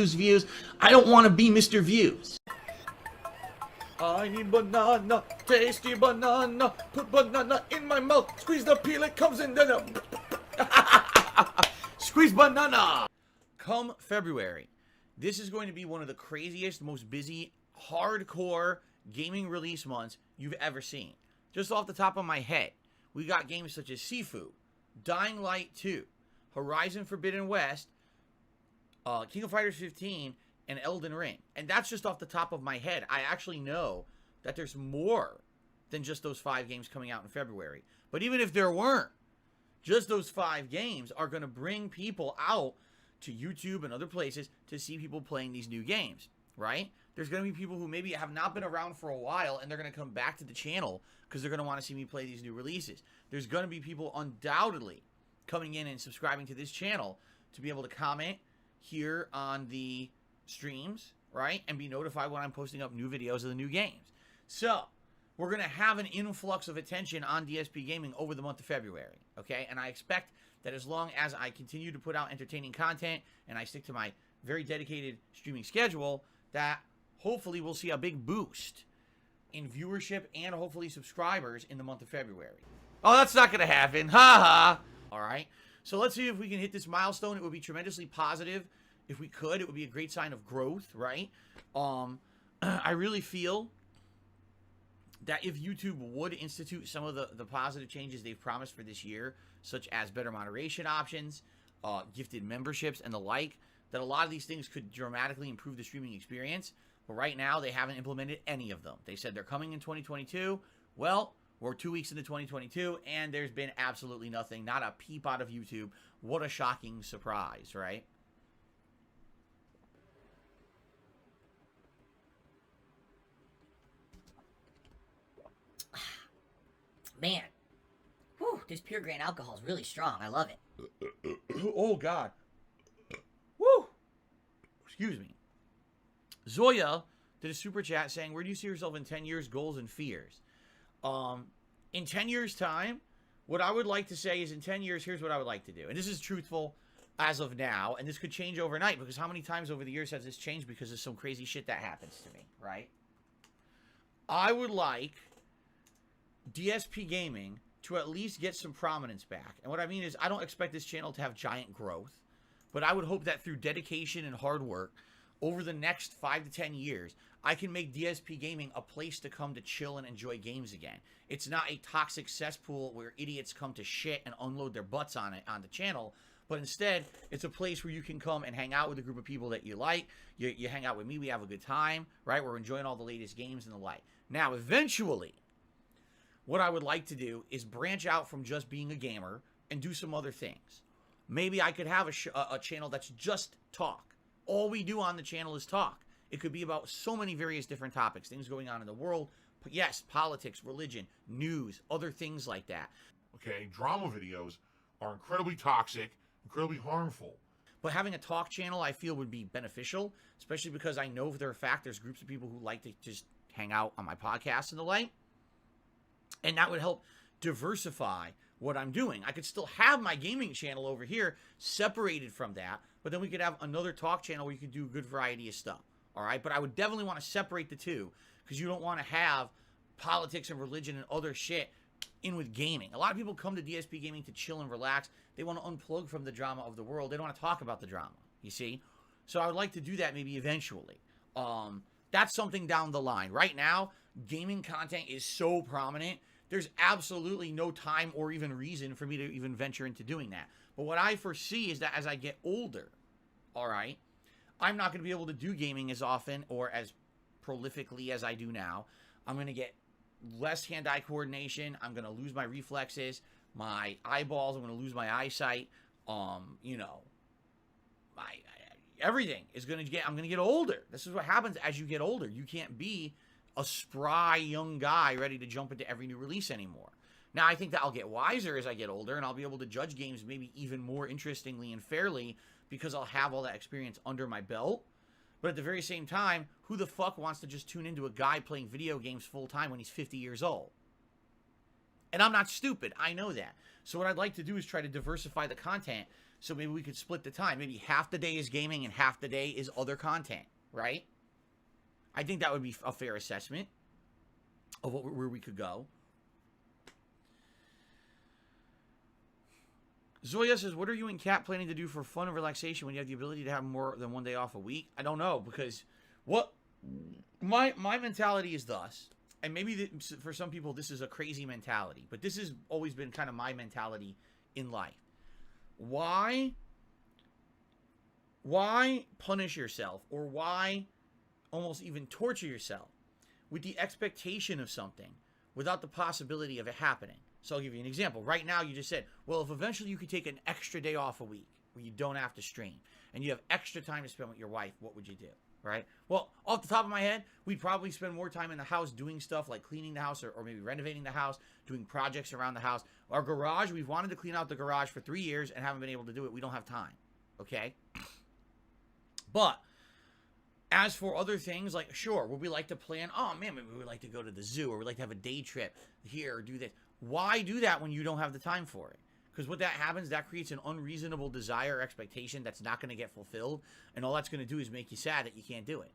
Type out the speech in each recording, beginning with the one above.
views. I don't want to be Mr. Views. I need banana, tasty banana, put banana in my mouth, squeeze the peel, it comes in, then squeeze banana. Come February, this is going to be one of the craziest, most busy, hardcore gaming release months you've ever seen. Just off the top of my head, we got games such as Sifu, Dying Light 2, Horizon Forbidden West, King of Fighters 15, and Elden Ring. And that's just off the top of my head. I actually know that there's more than just those 5 games coming out in February. But even if there weren't, just those 5 games are going to bring people out to YouTube and other places to see people playing these new games, right? There's going to be people who maybe have not been around for a while, and they're going to come back to the channel because they're going to want to see me play these new releases. There's going to be people undoubtedly coming in and subscribing to this channel to be able to comment here on the streams, right? And be notified when I'm posting up new videos of the new games. So, we're going to have an influx of attention on DSP Gaming over the month of February, okay? And I expect that as long as I continue to put out entertaining content and I stick to my very dedicated streaming schedule, that hopefully we'll see a big boost in viewership and hopefully subscribers in the month of February. Oh, that's not going to happen. Ha ha. All right. So let's see if we can hit this milestone. It would be tremendously positive. If we could, it would be a great sign of growth, right? I really feel that if YouTube would institute some of the positive changes they've promised for this year, such as better moderation options, gifted memberships, and the like, that a lot of these things could dramatically improve the streaming experience. But right now, they haven't implemented any of them. They said they're coming in 2022. Well, we're 2 weeks into 2022, and there's been absolutely nothing. Not a peep out of YouTube. What a shocking surprise, right? Man, whew, this pure grain alcohol is really strong. I love it. Oh, God. Woo! Excuse me. Zoya did a super chat saying, where do you see yourself in 10 years, goals and fears? In 10 years' time, what I would like to say is in 10 years, here's what I would like to do. And this is truthful as of now, and this could change overnight, because how many times over the years has this changed because of some crazy shit that happens to me, right? I would like DSP Gaming to at least get some prominence back. And what I mean is, I don't expect this channel to have giant growth, but I would hope that through dedication and hard work, over the next 5 to 10 years, I can make DSP Gaming a place to come to chill and enjoy games again. It's not a toxic cesspool where idiots come to shit and unload their butts on the channel, but instead, it's a place where you can come and hang out with a group of people that you like. You hang out with me, we have a good time, right? We're enjoying all the latest games and the like. Now, eventually, what I would like to do is branch out from just being a gamer and do some other things. Maybe I could have a channel that's just talk. All we do on the channel is talk. It could be about so many various different topics, things going on in the world. But yes, politics, religion, news, other things like that. Okay, drama videos are incredibly toxic, incredibly harmful. But having a talk channel, I feel, would be beneficial, especially because I know for a fact there's groups of people who like to just hang out on my podcast and the like. And that would help diversify what I'm doing. I could still have my gaming channel over here separated from that, but then we could have another talk channel where you could do a good variety of stuff. All right, but I would definitely want to separate the two, because you don't want to have politics and religion and other shit in with gaming. A lot of people come to DSP Gaming to chill and relax. They want to unplug from the drama of the world. They don't want to talk about the drama, you see? So I would like to do that maybe eventually. That's something down the line. Right now, gaming content is so prominent, there's absolutely no time or even reason for me to even venture into doing that. But what I foresee is that as I get older, all right, I'm not going to be able to do gaming as often or as prolifically as I do now. I'm going to get less hand-eye coordination. I'm going to lose my reflexes, my eyeballs. I'm going to lose my eyesight. You know, everything is going to get, I'm going to get older. This is what happens as you get older. You can't be a spry young guy ready to jump into every new release anymore. Now, I think that I'll get wiser as I get older, and I'll be able to judge games maybe even more interestingly and fairly because I'll have all that experience under my belt. But at the very same time, who the fuck wants to just tune into a guy playing video games full time when he's 50 years old? And I'm not stupid. I know that. So what I'd like to do is try to diversify the content So maybe we could split the time. Maybe half the day is gaming and half the day is other content, right? I think that would be a fair assessment of where we could go. Zoya says, what are you and Kat planning to do for fun and relaxation when you have the ability to have more than one day off a week? I don't know, because what my mentality is thus, and maybe for some people this is a crazy mentality, but this has always been kind of my mentality in life. Why punish yourself, or why almost even torture yourself with the expectation of something without the possibility of it happening? So I'll give you an example. Right now, you just said, well, if eventually you could take an extra day off a week where you don't have to stream and you have extra time to spend with your wife, what would you do? Right? Well, off the top of my head, we'd probably spend more time in the house doing stuff like cleaning the house, or maybe renovating the house, doing projects around the house. Our garage, we've wanted to clean out the garage for 3 years and haven't been able to do it. We don't have time. Okay? But as for other things, like, sure, would we like to plan, oh man, maybe we would like to go to the zoo, or we'd like to have a day trip here, or do this. Why do that when you don't have the time for it? Because what that happens, that creates an unreasonable desire or expectation that's not going to get fulfilled, and all that's going to do is make you sad that you can't do it.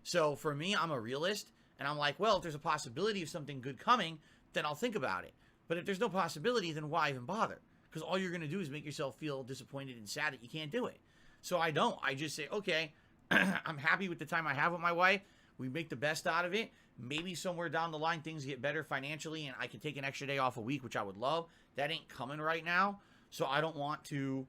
So for me, I'm a realist, and I'm like, well, if there's a possibility of something good coming, then I'll think about it. But if there's no possibility, then why even bother? Because all you're going to do is make yourself feel disappointed and sad that you can't do it. So I don't. I just say, okay, I'm happy with the time I have with my wife. We make the best out of it. Maybe somewhere down the line things get better financially and I can take an extra day off a week, which I would love. That ain't coming right now. So I don't want to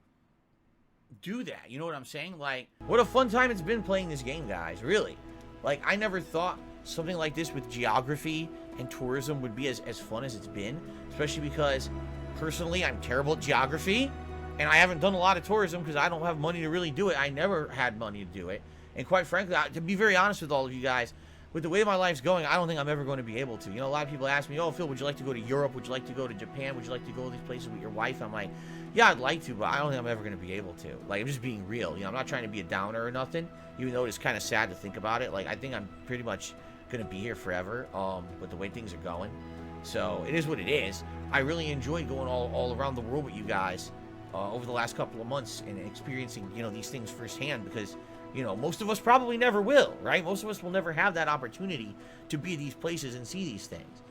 do that. You know what I'm saying? Like, what a fun time it's been playing this game, guys. Really. Like, I never thought something like this with geography and tourism would be as fun as it's been. Especially because, personally, I'm terrible at geography. And I haven't done a lot of tourism because I don't have money to really do it. I never had money to do it. And quite frankly, to be very honest with all of you guys, with the way my life's going, I don't think I'm ever going to be able to. You know, a lot of people ask me, oh, Phil, would you like to go to Europe? Would you like to go to Japan? Would you like to go to these places with your wife? I'm like, yeah, I'd like to, but I don't think I'm ever going to be able to. Like, I'm just being real. You know, I'm not trying to be a downer or nothing, even though it's kind of sad to think about it. Like, I think I'm pretty much going to be here forever with the way things are going. So it is what it is. I really enjoyed going all around the world with you guys over the last couple of months and experiencing, you know, these things firsthand, because you know, most of us probably never will, right? most of us will never have that opportunity to be at these places and see these things.